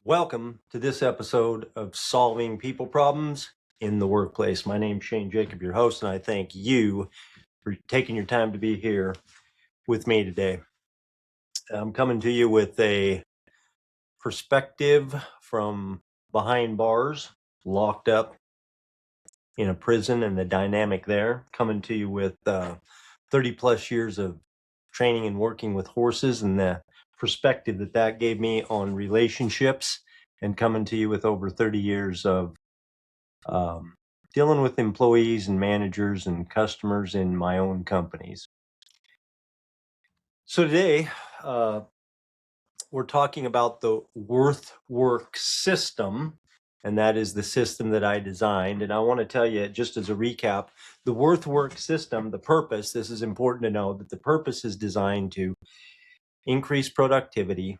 Welcome to this episode of Solving People Problems in the Workplace. My name's Shane Jacob, your host, and I thank you for taking your time to be here with me today. I'm coming to you with a perspective from behind bars, locked up in a prison, and the dynamic there. Coming to you with 30 plus years of training and working with horses and the perspective that gave me on relationships, and coming to you with over 30 years of dealing with employees and managers and customers in my own companies. So today, we're talking about the worth-work system, and that is the system that I designed. And I want to tell you, just as a recap, the worth-work system, the purpose, this is important to know, that the purpose is designed to increase productivity,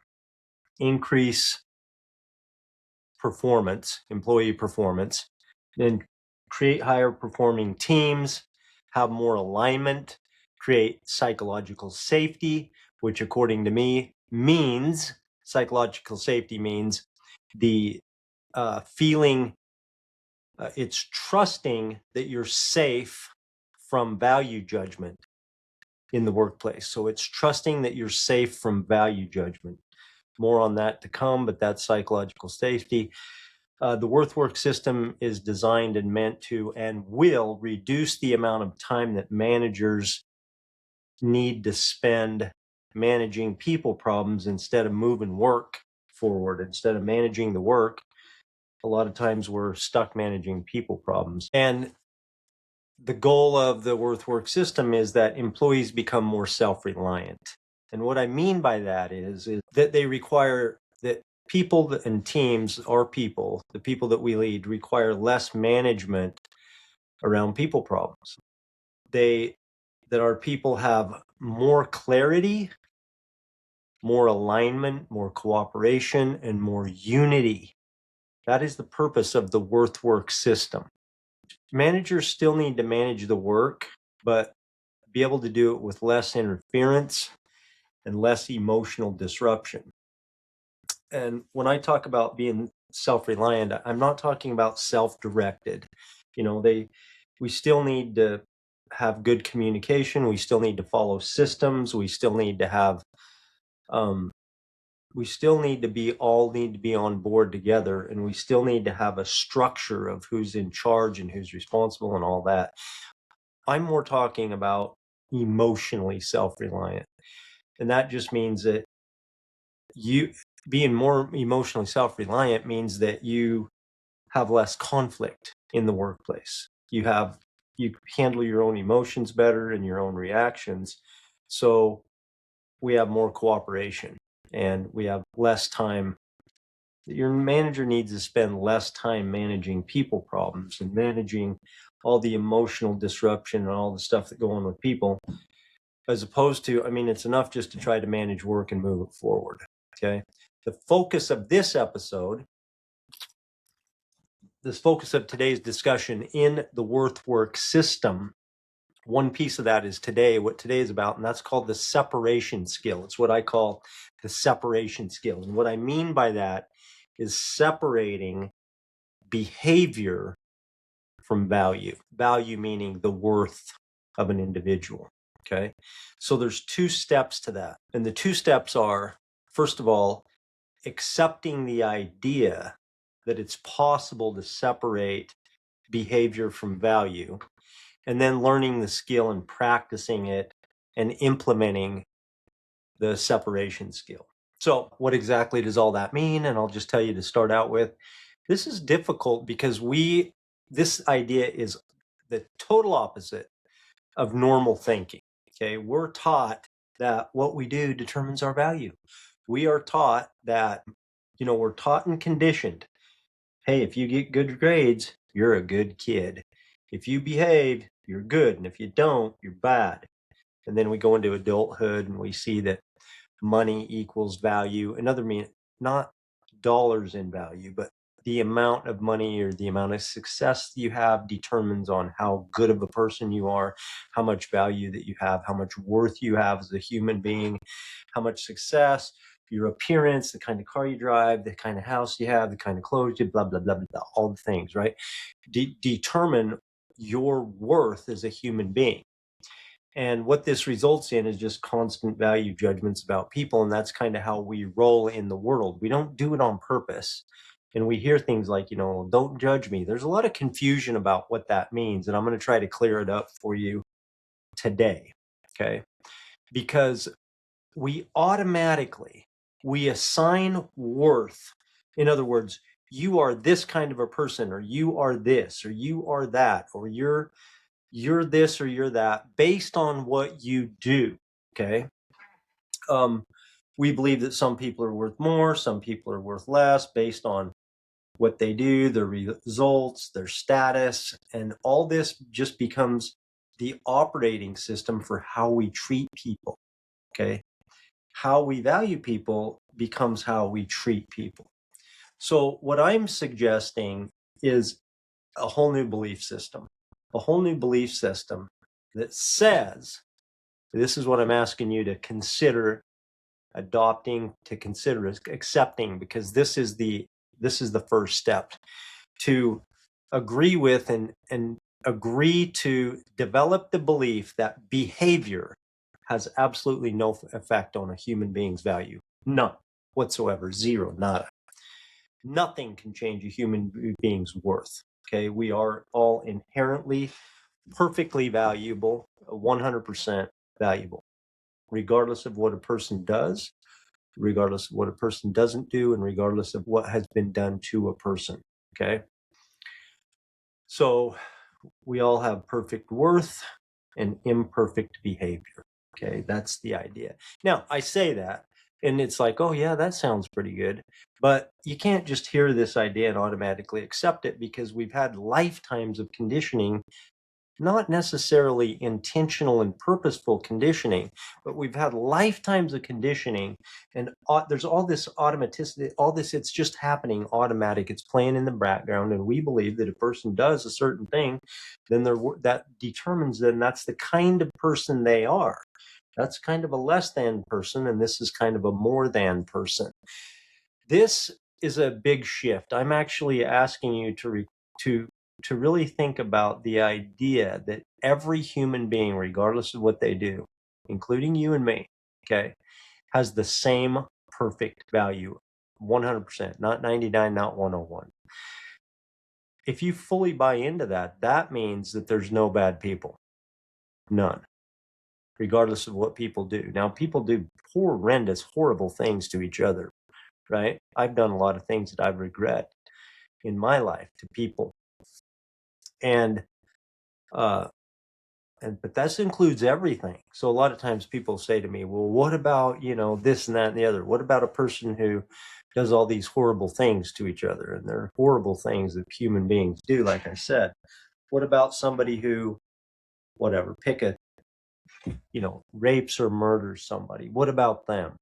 increase performance, employee performance, and create higher performing teams, have more alignment, create psychological safety, which according to me means psychological safety means the feeling, it's trusting that you're safe from value judgment in the workplace. So it's trusting that you're safe from value judgment. More on that to come, but that's psychological safety. The worth-work system is designed and meant to and will reduce the amount of time that managers need to spend managing people problems instead of moving work forward. Instead of managing the work, a lot of times we're stuck managing people problems. And the goal of the worth-work system is that employees become more self-reliant. And what I mean by that is that they require that people and teams, our people, the people that we lead, require less management around people problems. That our people have more clarity, more alignment, more cooperation, and more unity. That is the purpose of the worth-work system. Managers still need to manage the work, but be able to do it with less interference and less emotional disruption. And when I talk about being self-reliant, I'm not talking about self-directed. We still need to have good communication. We still need to follow systems. We still need to have, we still need to be on board together, and we still need to have a structure of who's in charge and who's responsible and all that. I'm more talking about emotionally self-reliant. And that just means that you being more emotionally self-reliant means that you have less conflict in the workplace. You handle your own emotions better and your own reactions. So we have more cooperation and we have less time. Your manager needs to spend less time managing people problems and managing all the emotional disruption and all the stuff that go on with people, as opposed to, it's enough just to try to manage work and move it forward. Okay. The focus of this episode, today's discussion in the worth-work system, one piece of that is what today is about, and that's called the separation skill. It's what I call the separation skill. And what I mean by that is separating behavior from value. Value meaning the worth of an individual. Okay. So there's two steps to that. And the two steps are, first of all, accepting the idea that it's possible to separate behavior from value, and then learning the skill and practicing it and implementing the separation skill. So what exactly does all that mean? And I'll just tell you to start out with, this is difficult because this idea is the total opposite of normal thinking. Okay, we're taught that what we do determines our value. We are taught that, we're taught and conditioned. Hey, if you get good grades, you're a good kid. If you behave, you're good. And if you don't, you're bad. And then we go into adulthood and we see that money equals value. Not dollars in value, but the amount of money or the amount of success you have determines on how good of a person you are, how much value that you have, how much worth you have as a human being, how much success, your appearance, the kind of car you drive, the kind of house you have, the kind of clothes you, blah, blah, blah, blah, blah, all the things, right? Determine your worth as a human being. And what this results in is just constant value judgments about people. And that's kind of how we roll in the world. We don't do it on purpose. And we hear things like, don't judge me. There's a lot of confusion about what that means. And I'm going to try to clear it up for you today. Okay. Because we assign worth. In other words, you are this kind of a person, or you are this, or you are that, or you're this or you're that based on what you do. Okay. We believe that some people are worth more, some people are worth less based on what they do, their results, their status, and all this just becomes the operating system for how we treat people. Okay. How we value people becomes how we treat people. So what I'm suggesting is a whole new belief system, that says, this is what I'm asking you to consider adopting, to consider accepting, because this is the first step to agree with and agree to develop the belief that behavior has absolutely no effect on a human being's value. None whatsoever. Zero. Nada. Nothing can change a human being's worth. Okay. We are all inherently perfectly valuable, 100% valuable, regardless of what a person does, regardless of what a person doesn't do, and regardless of what has been done to a person. Okay. So we all have perfect worth and imperfect behavior. Okay. That's the idea. Now, I say that, and it's like, oh, yeah, that sounds pretty good. But you can't just hear this idea and automatically accept it, because we've had lifetimes of conditioning, not necessarily intentional and purposeful conditioning, but we've had lifetimes of conditioning, and there's all this automaticity, all this, it's just happening automatic. It's playing in the background, and we believe that a person does a certain thing, then that determines then that's the kind of person they are. That's kind of a less than person, and this is kind of a more than person. This is a big shift. I'm actually asking you to really think about the idea that every human being, regardless of what they do, including you and me, okay, has the same perfect value, 100%, not 99, not 101. If you fully buy into that, that means that there's no bad people. None. Regardless of what people do. Now, people do horrendous, horrible things to each other, right? I've done a lot of things that I regret in my life to people. But that includes everything. So a lot of times people say to me, well, what about, this and that and the other? What about a person who does all these horrible things to each other? And they're horrible things that human beings do, like I said. What about somebody who, whatever, rapes or murders somebody? What about them?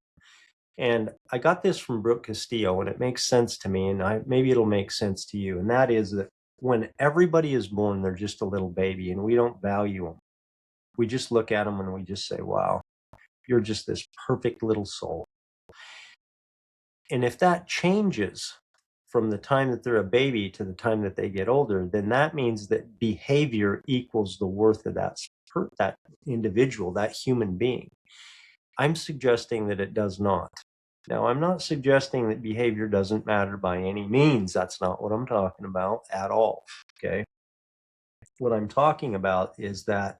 And I got this from Brooke Castillo, and it makes sense to me, and maybe it'll make sense to you. And that is that when everybody is born, they're just a little baby, and we don't value them. We just look at them and we just say, wow, you're just this perfect little soul. And if that changes from the time that they're a baby to the time that they get older, then that means that behavior equals the worth of that individual, that human being. I'm suggesting that it does not. Now, I'm not suggesting that behavior doesn't matter by any means. That's not what I'm talking about at all. Okay. What I'm talking about is that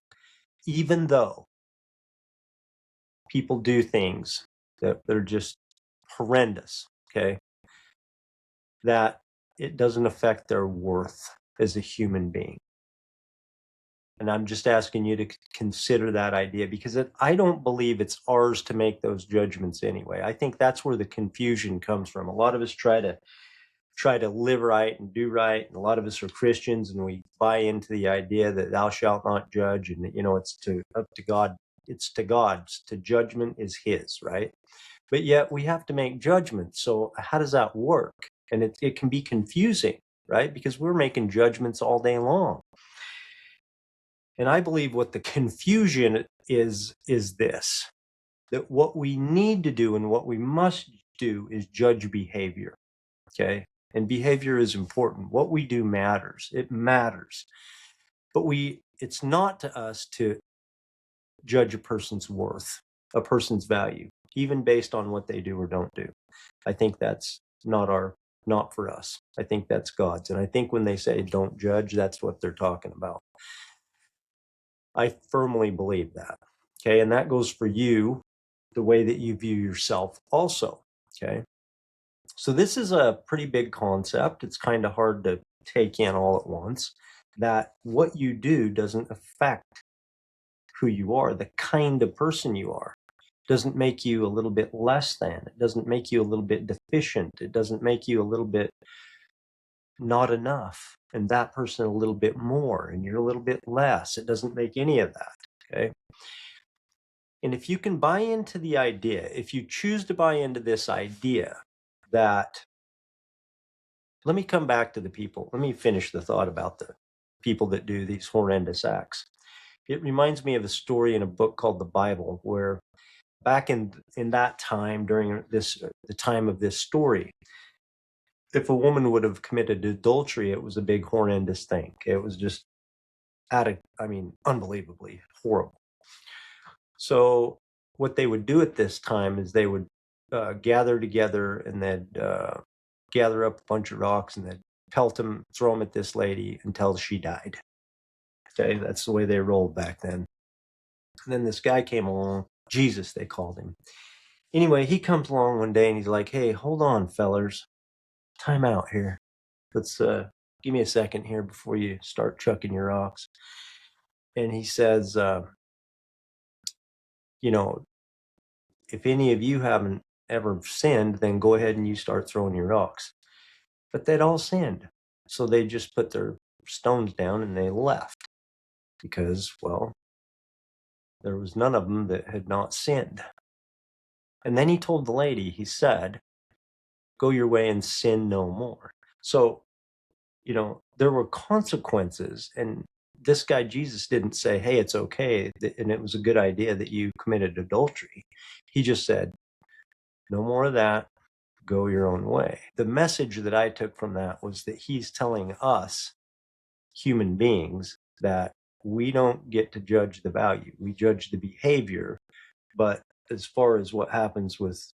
even though people do things that are just horrendous, okay, that it doesn't affect their worth as a human being. And I'm just asking you to consider that idea, because I don't believe it's ours to make those judgments anyway. I think that's where the confusion comes from. A lot of us try to live right and do right, and a lot of us are Christians, and we buy into the idea that thou shalt not judge, and it's up to God. It's to God's. To judgment is His, right? but yet we have to make judgments. So how does that work? And it can be confusing, right? Because we're making judgments all day long. And I believe what the confusion is this, that what we need to do and what we must do is judge behavior, okay? And behavior is important. What we do matters. It matters. But it's not to us to judge a person's worth, a person's value, even based on what they do or don't do. I think that's not for us. I think that's God's. And I think when they say don't judge, that's what they're talking about. I firmly believe that. Okay. And that goes for you, the way that you view yourself also. Okay. So this is a pretty big concept. It's kind of hard to take in all at once, that what you do doesn't affect who you are, the kind of person you are. It doesn't make you a little bit less than. It doesn't make you a little bit deficient. It doesn't make you a little bit not enough, and that person a little bit more, and you're a little bit less. It doesn't make any of that, okay? And if you can buy into the idea, if you choose to buy into this idea that, let me come back to the people. Let me finish the thought about the people that do these horrendous acts. It reminds me of a story in a book called the Bible, where back in that time, during the time of this story, if a woman would have committed adultery, it was a big horrendous thing. It was just unbelievably horrible. So what they would do at this time is they would gather together, and they'd gather up a bunch of rocks, and they'd pelt them, throw them at this lady until she died. Okay, that's the way they rolled back then. And then this guy came along, Jesus they called him. Anyway, he comes along one day and he's like, "Hey, hold on, fellers, time out here. Let's give me a second here before you start chucking your rocks." And he says, if any of you haven't ever sinned, then go ahead and you start throwing your rocks. But they'd all sinned. So they just put their stones down and they left, because, well, there was none of them that had not sinned. And then he told the lady, he said, "Go your way and sin no more." So, there were consequences. And this guy, Jesus, didn't say, "Hey, it's okay, and it was a good idea that you committed adultery." He just said, "No more of that. Go your own way." The message that I took from that was that he's telling us, human beings, that we don't get to judge the value. We judge the behavior. But as far as what happens with,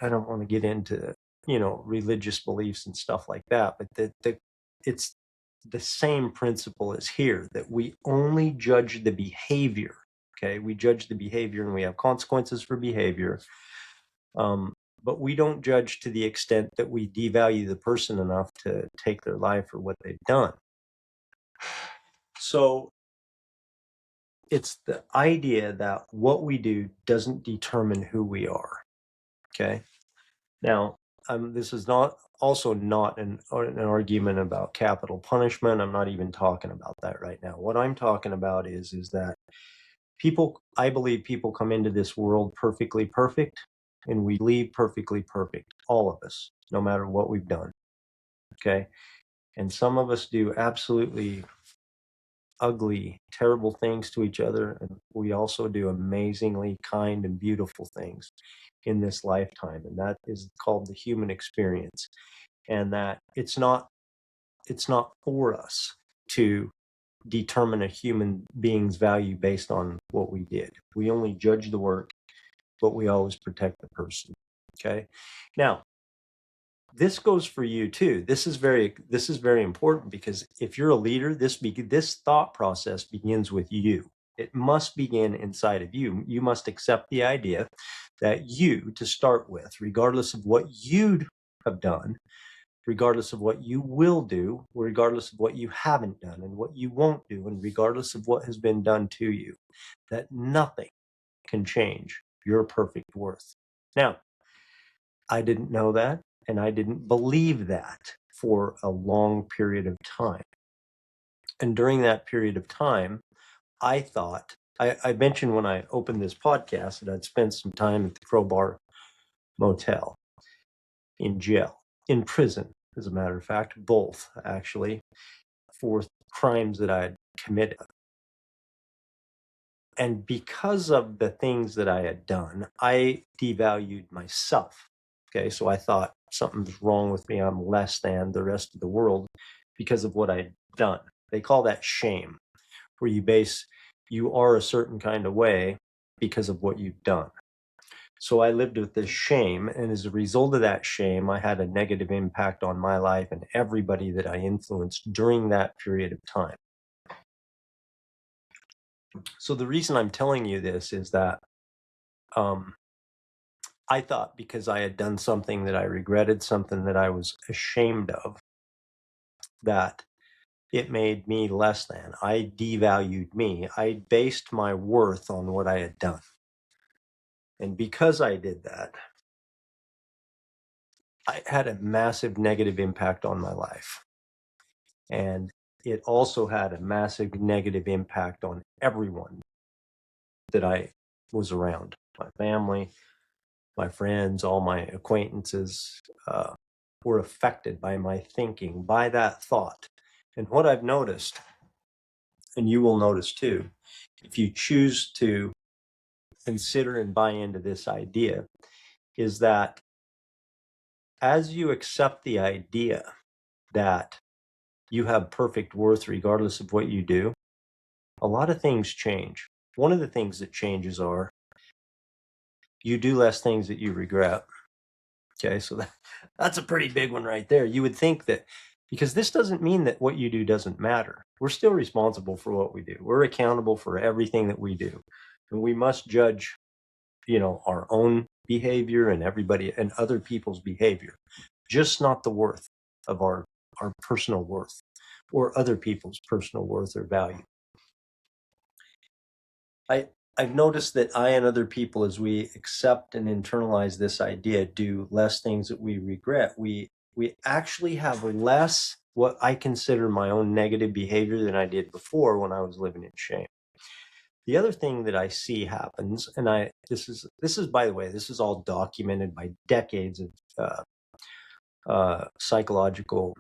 I don't want to get into, religious beliefs and stuff like that, but it's the same principle as here, that we only judge the behavior. Okay, we judge the behavior, and we have consequences for behavior. But we don't judge to the extent that we devalue the person enough to take their life or what they've done. So it's the idea that what we do doesn't determine who we are. Okay. Now, this is not an argument about capital punishment. I'm not even talking about that right now. What I'm talking about is that I believe people come into this world perfectly perfect, and we leave perfectly perfect, all of us, no matter what we've done. Okay. And some of us do absolutely ugly, terrible things to each other, and we also do amazingly kind and beautiful things in this lifetime, and that is called the human experience. And that it's not for us to determine a human being's value based on what we did. We only judge the work, but we always protect the person. Okay. Now, this goes for you too. This is very important, because if you're a leader, this thought process begins with you. It must begin inside of you. You must accept the idea that you, to start with, regardless of what you have done, regardless of what you will do, regardless of what you haven't done and what you won't do, and regardless of what has been done to you, that nothing can change your perfect worth. Now, I didn't know that, and I didn't believe that for a long period of time. And during that period of time, I thought I mentioned when I opened this podcast that I'd spent some time at the Crowbar Motel, in jail, in prison, as a matter of fact, both actually, for crimes that I had committed. And because of the things that I had done, I devalued myself. Okay, so I thought something's wrong with me. I'm less than the rest of the world because of what I'd done. They call that shame, where you are a certain kind of way because of what you've done. So I lived with this shame, and as a result of that shame, I had a negative impact on my life and everybody that I influenced during that period of time. So the reason I'm telling you this is that I thought because I had done something that I regretted, something that I was ashamed of, that it made me less than. I devalued me. I based my worth on what I had done. And because I did that, I had a massive negative impact on my life. And it also had a massive negative impact on everyone that I was around, my family, my friends, all my acquaintances were affected by my thinking, by that thought. And what I've noticed, and you will notice too, if you choose to consider and buy into this idea, is that as you accept the idea that you have perfect worth regardless of what you do, a lot of things change. One of the things that changes are you do less things that you regret. Okay, so that's a pretty big one right there. You would think that, because this doesn't mean that what you do doesn't matter. We're still responsible for what we do. We're accountable for everything that we do. And we must judge, our own behavior and everybody and other people's behavior, just not the worth of our personal worth or other people's personal worth or value. I've noticed that I and other people, as we accept and internalize this idea, do less things that we regret. We actually have less what I consider my own negative behavior than I did before when I was living in shame. The other thing that I see happens, and this is by the way, this is all documented by decades of psychological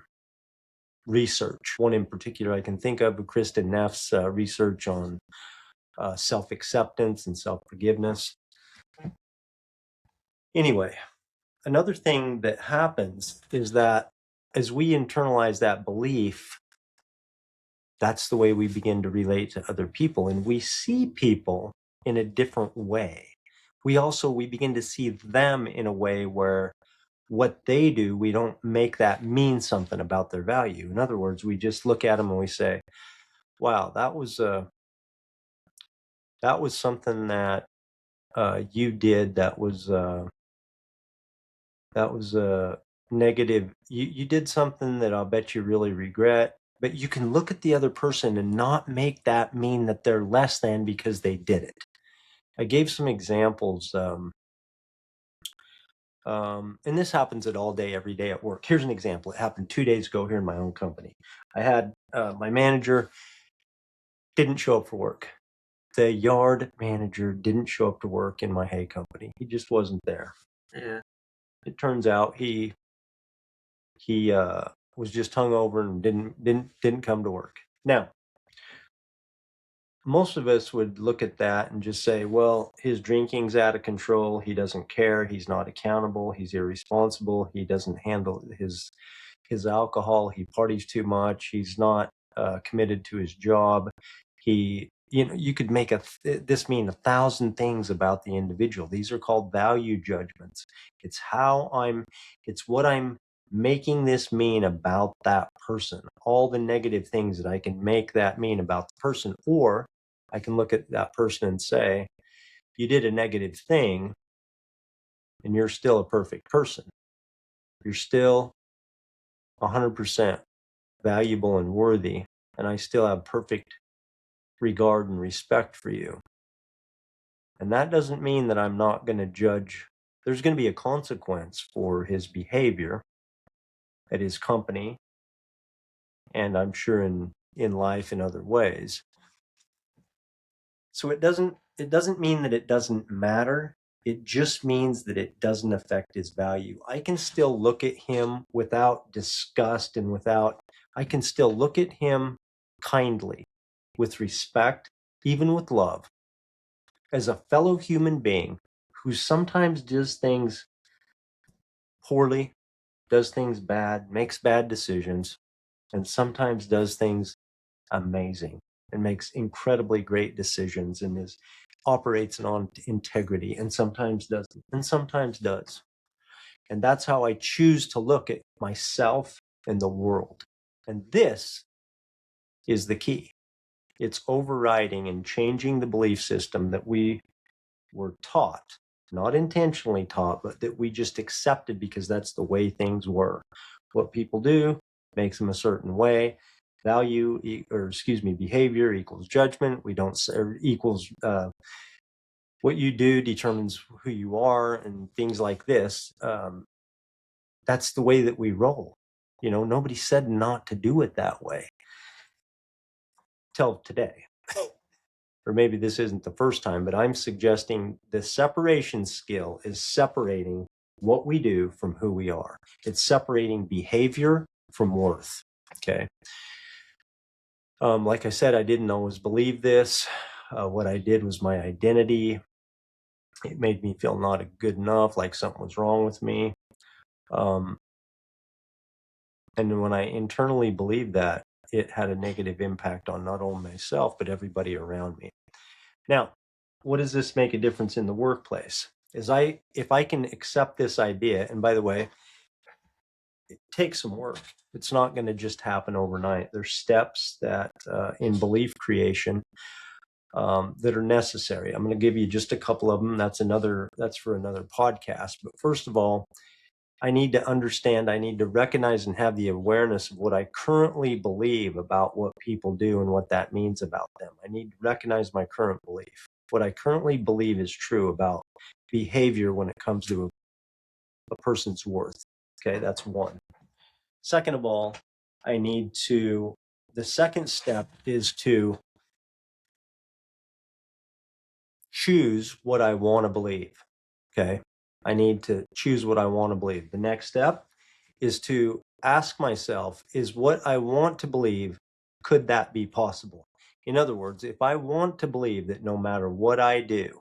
research. One in particular I can think of, Kristen Neff's research on self-acceptance and self-forgiveness. Anyway, another thing that happens is that as we internalize that belief, that's the way we begin to relate to other people, and we see people in a different way. We begin to see them in a way where what they do, we don't make that mean something about their value. In other words, we just look at them and we say, wow, that was something that you did that was negative. You did something that I'll bet you really regret, but you can look at the other person and not make that mean that they're less than because they did it. I gave some examples, and this happens at all day, every day at work. Here's an example. It happened 2 days ago here in my own company. I had my manager didn't show up for work. The yard manager didn't show up to work in my hay company. He just wasn't there. Yeah. It turns out he was just hungover and didn't come to work. Now, most of us would look at that and just say, well, his drinking's out of control. He doesn't care. He's not accountable. He's irresponsible. He doesn't handle his alcohol. He parties too much. He's not committed to his job. You could make this mean 1,000 things about the individual. These are called value judgments. It's what I'm making this mean about that person, all the negative things that I can make that mean about the person. Or I can look at that person and say, you did a negative thing and you're still a perfect person. You're still 100% valuable and worthy, and I still have perfect regard and respect for you. And that doesn't mean that I'm not going to judge. There's going to be a consequence for his behavior at his company, and I'm sure in life in other ways. So it doesn't mean that it doesn't matter. It just means that it doesn't affect his value. I can still look at him without disgust and I can still look at him kindly, with respect, even with love, as a fellow human being who sometimes does things poorly, does things bad, makes bad decisions, and sometimes does things amazing and makes incredibly great decisions and operates on integrity, and sometimes doesn't and sometimes does. And that's how I choose to look at myself and the world. And this is the key. It's overriding and changing the belief system that we were taught, not intentionally taught, but that we just accepted because that's the way things were. What people do makes them a certain way. Behavior equals judgment. We don't or equals what you do determines who you are, and things like this. That's the way that we roll. Nobody said not to do it that way till today. Or maybe this isn't the first time, but I'm suggesting the separation skill is separating what we do from who we are. It's separating behavior from worth. Okay. Like I said, I didn't always believe this. What I did was my identity. It made me feel not good enough, like something was wrong with me. And when I internally believed that, it had a negative impact on not only myself, but everybody around me. Now, what does this make a difference in the workplace? If I can accept this idea, and by the way, it takes some work. It's not going to just happen overnight. There's steps that in belief creation that are necessary. I'm going to give you just a couple of them. That's for another podcast. But first of all, I need to understand, I need to recognize and have the awareness of what I currently believe about what people do and what that means about them. I need to recognize my current belief. What I currently believe is true about behavior when it comes to a person's worth. Okay, that's one. Second of all, the second step is to choose what I want to believe. Okay, I need to choose what I want to believe. The next step is to ask myself, is what I want to believe, could that be possible? In other words, if I want to believe that no matter what I do,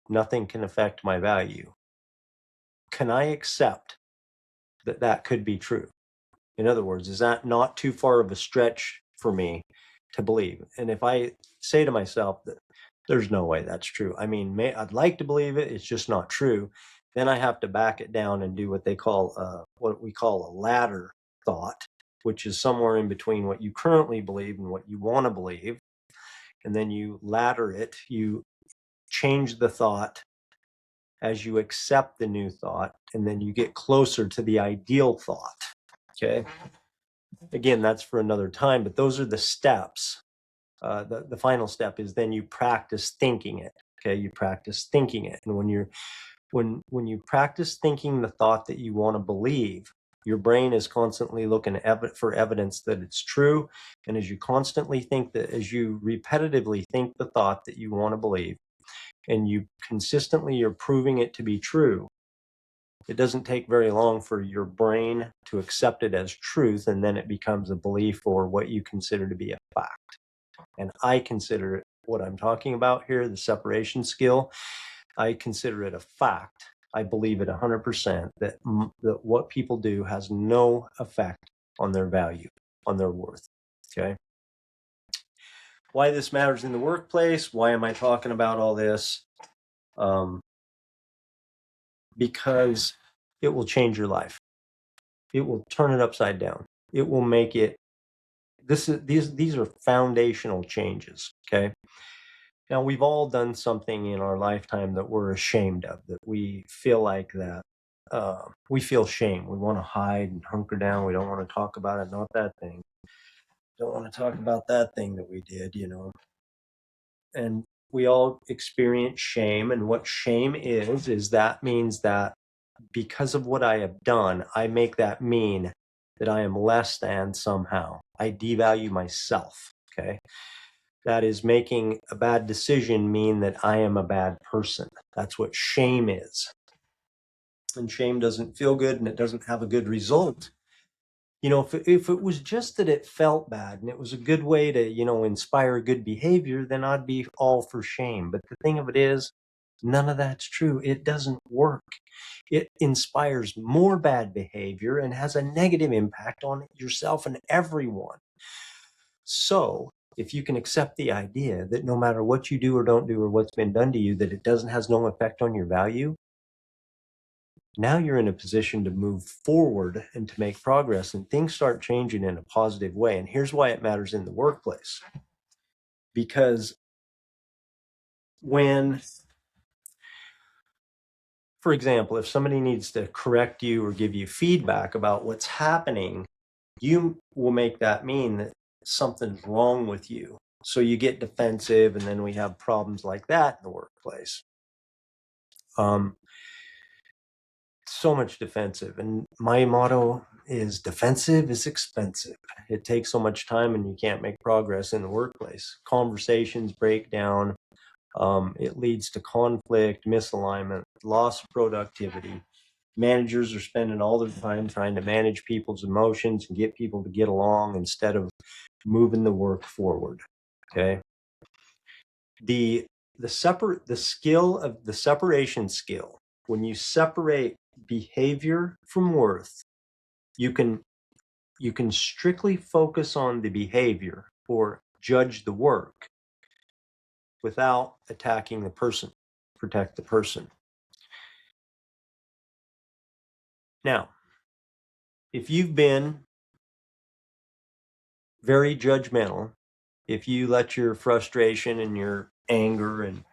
nothing can affect my value, can I accept that that could be true? In other words, is that not too far of a stretch for me to believe? And if I say to myself that there's no way that's true, I mean, I'd like to believe it, it's just not true, then I have to back it down and do what we call a ladder thought, which is somewhere in between what you currently believe and what you want to believe. And then you ladder it, you change the thought as you accept the new thought, and then you get closer to the ideal thought. Okay. Again, that's for another time, but those are the steps. The final step is then you practice thinking it. Okay, you practice thinking it, and when you practice thinking the thought that you want to believe, your brain is constantly looking for evidence that it's true. And as you repetitively think the thought that you want to believe, and you're proving it to be true, it doesn't take very long for your brain to accept it as truth, and then it becomes a belief or what you consider to be a fact. And I consider it, what I'm talking about here, the separation skill, I consider it a fact. I believe it 100% that what people do has no effect on their value, on their worth. Okay. Why this matters in the workplace? Why am I talking about all this? Because it will change your life. It will turn it upside down. It will make it. These are foundational changes. Okay. Now, we've all done something in our lifetime that we're ashamed of, that we feel like that. We feel shame. We want to hide and hunker down. We don't want to talk about it. Not that thing. Don't want to talk about that thing that we did, And we all experience shame. And what shame is that means that because of what I have done, I make that mean that I am less than somehow. I devalue myself. Okay. that is making a bad decision mean that I am a bad person. That's what shame is. And shame doesn't feel good and it doesn't have a good result. If it was just that it felt bad and it was a good way to, inspire good behavior, then I'd be all for shame. But the thing of it is, none of that's true. It doesn't work. It inspires more bad behavior and has a negative impact on yourself and everyone. So if you can accept the idea that no matter what you do or don't do or what's been done to you, that it has no effect on your value, now you're in a position to move forward and to make progress, and things start changing in a positive way. And here's why it matters in the workplace. Because when, for example, if somebody needs to correct you or give you feedback about what's happening, you will make that mean that something's wrong with you. So you get defensive, and then we have problems like that in the workplace. So much defensive. And my motto is defensive is expensive. It takes so much time and you can't make progress in the workplace. Conversations break down. It leads to conflict, misalignment, loss of productivity. Managers are spending all their time trying to manage people's emotions and get people to get along instead of moving the work forward. Okay. The skill of the separation skill, when you separate behavior from worth, you can strictly focus on the behavior or judge the work without attacking the person. Protect the person. Now, if you've been very judgmental, if you let your frustration and your anger and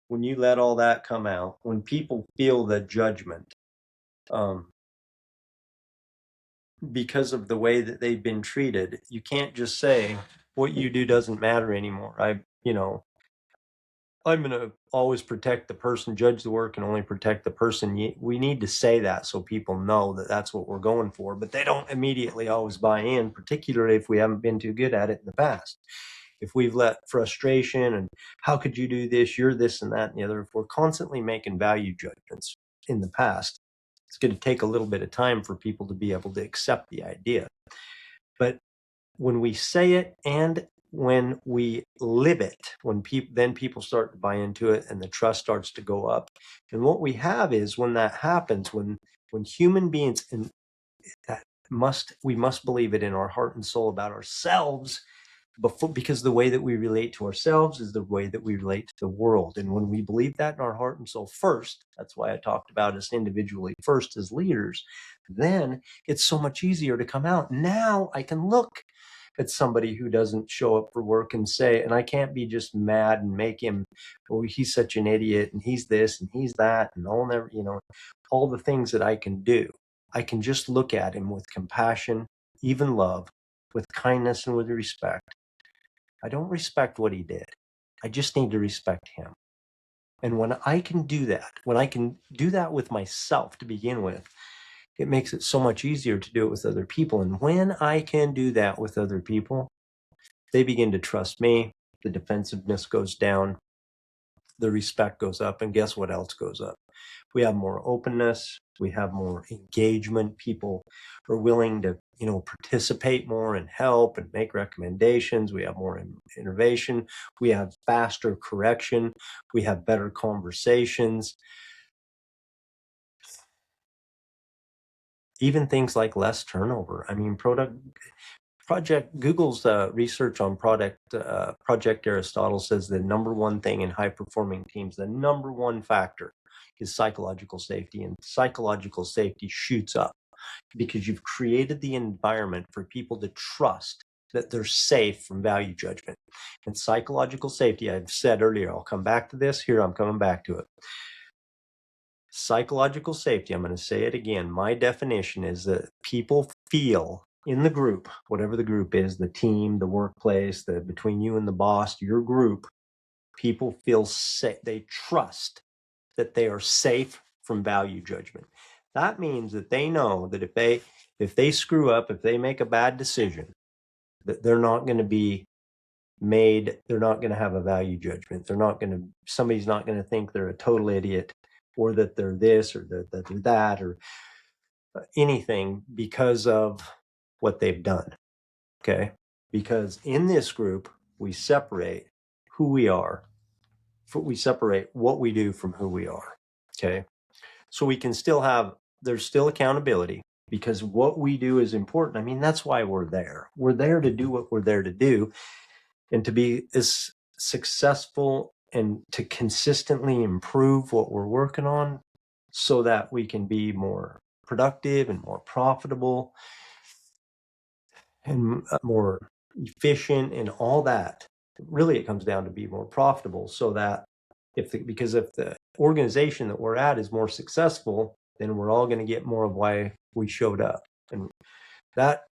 when you let all that come out, when people feel the judgment, because of the way that they've been treated, you can't just say what you do doesn't matter anymore. I'm going to always protect the person, judge the work, and only protect the person. We need to say that so people know that that's what we're going for, but they don't immediately always buy in, particularly if we haven't been too good at it in the past. If we've let frustration and how could you do this, you're this and that and the other, if we're constantly making value judgments in the past, it's going to take a little bit of time for people to be able to accept the idea. But when we say it and when we live it, then people start to buy into it and the trust starts to go up. And what we have is when that happens, when human beings, and we must believe it in our heart and soul about ourselves, because the way that we relate to ourselves is the way that we relate to the world. And when we believe that in our heart and soul first, that's why I talked about us individually first as leaders, then it's so much easier to come out. Now I can look at somebody who doesn't show up for work and say, and I can't be just mad and make him, oh, he's such an idiot and he's this and he's that and all the things that I can do. I can just look at him with compassion, even love, with kindness and with respect. I don't respect what he did. I just need to respect him. And when I can do that, with myself to begin with, it makes it so much easier to do it with other people. And when I can do that with other people, they begin to trust me. The defensiveness goes down. The respect goes up. And guess what else goes up? We have more openness. We have more engagement. People are willing to, participate more and help and make recommendations. We have more innovation. We have faster correction. We have better conversations. Even things like less turnover. I mean, Google's research on Project Aristotle says the number one thing in high performing teams, the number one factor is psychological safety, and psychological safety shoots up because you've created the environment for people to trust that they're safe from value judgment. And psychological safety, I've said earlier, I'll come back to this here. I'm coming back to it. Psychological safety, I'm going to say it again. My definition is that people feel in the group, whatever the group is, the team, the workplace, between you and the boss, your group, people feel safe. They trust that they are safe from value judgment. That means that they know that if they screw up, if they make a bad decision, They're not going to be made, they're not going to have a value judgment. Somebody's not going to think they're a total idiot, or that they're this, or that they're that, or anything because of what they've done. Okay. Because in this group, we separate who we are. We separate what we do from who we are. Okay. So we can still there's still accountability, because what we do is important. I mean, that's why we're there. We're there to do what we're there to do, and to be as successful and to consistently improve what we're working on, so that we can be more productive and more profitable and more efficient and all that. Really, it comes down to be more profitable, so that because if the organization that we're at is more successful, then we're all going to get more of why we showed up. And that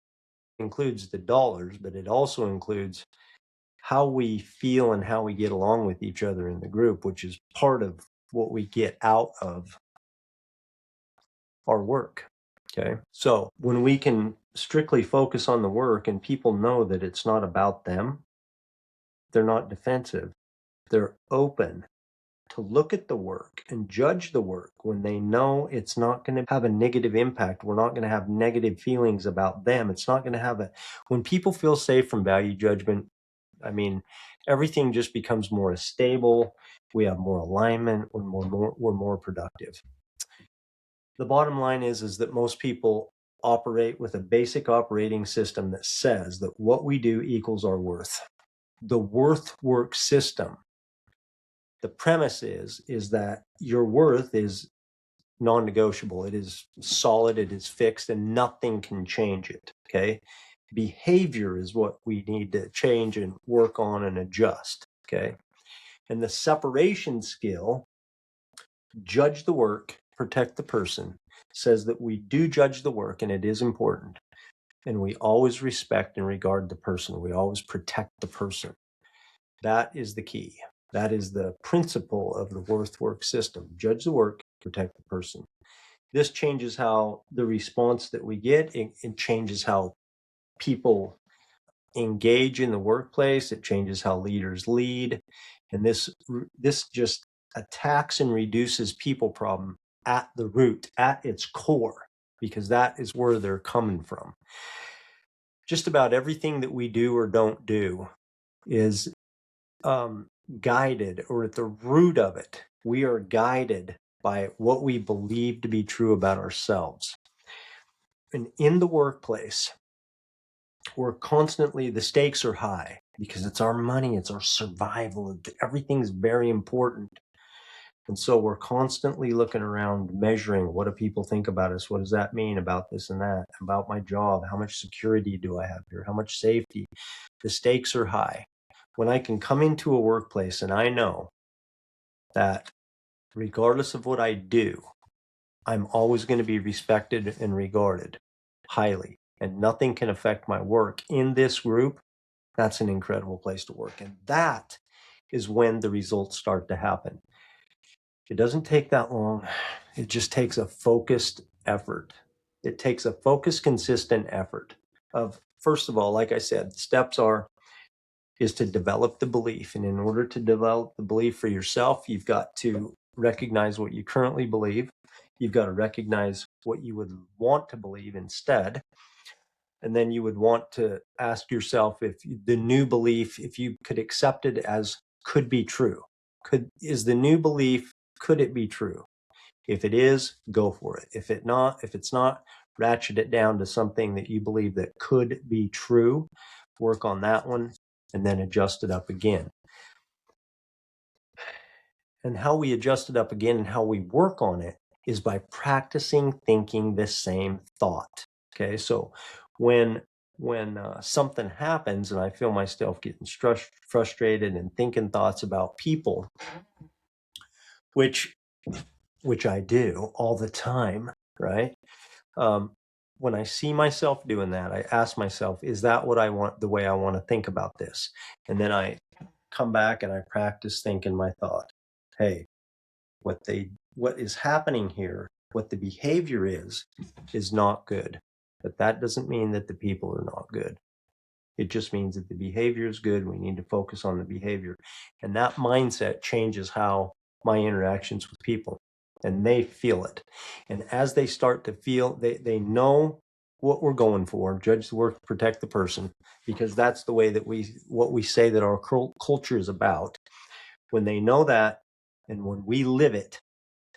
includes the dollars, but it also includes how we feel and how we get along with each other in the group, which is part of what we get out of our work. Okay. So when we can strictly focus on the work and people know that it's not about them, they're not defensive. They're open to look at the work and judge the work when they know it's not going to have a negative impact. We're not going to have negative feelings about them. It's not going to have when people feel safe from value judgment, I mean, everything just becomes more stable. We have more alignment. We're more productive. The bottom line is that most people operate with a basic operating system that says that what we do equals our worth. The worth work system, the premise is that your worth is non-negotiable. It is solid, it is fixed, and nothing can change it. Okay. Behavior is what we need to change and work on and adjust. Okay. And the separation skill, judge the work, protect the person, says that we do judge the work, and it is important. And we always respect and regard the person. We always protect the person. That is the key. That is the principle of the worth work system. Judge the work, protect the person. This changes how the response that we get. It changes how people engage in the workplace. It changes how leaders lead. And this just attacks and reduces people problem at the root, at its core, because that is where they're coming from. Just about everything that we do or don't do is guided, or at the root of it, we are guided by what we believe to be true about ourselves. And in the workplace, the stakes are high, because it's our money, it's our survival, everything's very important. And so we're constantly looking around, measuring, what do people think about us? What does that mean about this and that, about my job? How much security do I have here? How much safety? The stakes are high. When I can come into a workplace and I know that regardless of what I do, I'm always going to be respected and regarded highly, and nothing can affect my work in this group, that's an incredible place to work. And that is when the results start to happen. It doesn't take that long. It just takes a focused effort. It takes a focused, consistent effort of, first of all, like I said, the steps is to develop the belief. And in order to develop the belief for yourself, you've got to recognize what you currently believe. You've got to recognize what you would want to believe instead. And then you would want to ask yourself if the new belief, if you could accept it as could be true. Is the new belief, could it be true? If it is, go for it. If it's not, ratchet it down to something that you believe that could be true. Work on that one, and then adjust it up again. And how we adjust it up again and how we work on it is by practicing thinking the same thought. Okay, so when something happens and I feel myself getting frustrated and thinking thoughts about people, which I do all the time, right? When I see myself doing that, I ask myself, is that what I want, the way I want to think about this? And then I come back and I practice thinking my thought. Hey, what is happening here, what the behavior is not good. But that doesn't mean that the people are not good. It just means that the behavior is good. We need to focus on the behavior. And that mindset changes how my interactions with people, and they feel it. And as they start to feel, they know what we're going for, judge the work, protect the person, because that's the way that what we say that our culture is about. When they know that, and when we live it,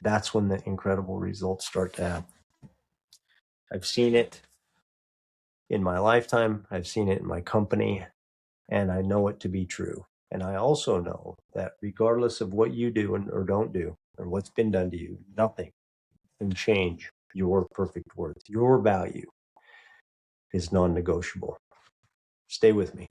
that's when the incredible results start to happen. I've seen it in my lifetime. I've seen it in my company, and I know it to be true. And I also know that regardless of what you do or don't do, or what's been done to you, nothing can change your perfect worth. Your value is non-negotiable. Stay with me.